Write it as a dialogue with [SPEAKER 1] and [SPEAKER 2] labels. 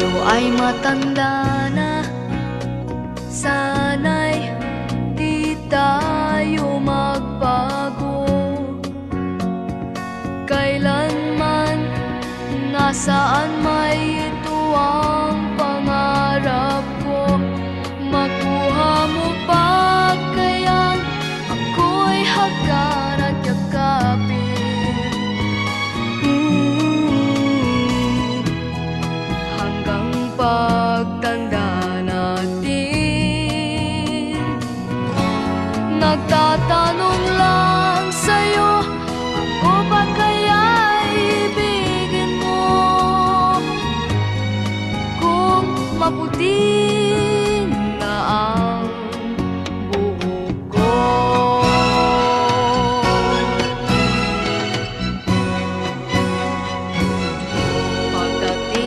[SPEAKER 1] tayo ay matanda na, sana'y di tayo magbago. Kailanman, nasaan may ito ang pangarap ko. Makuha mo pa kayang ako'y hagkan at yakapin, hanggang pagtanda natin. Nagtatanong lang sa'yo, ako ba kaya ibigin mo? Kung maputi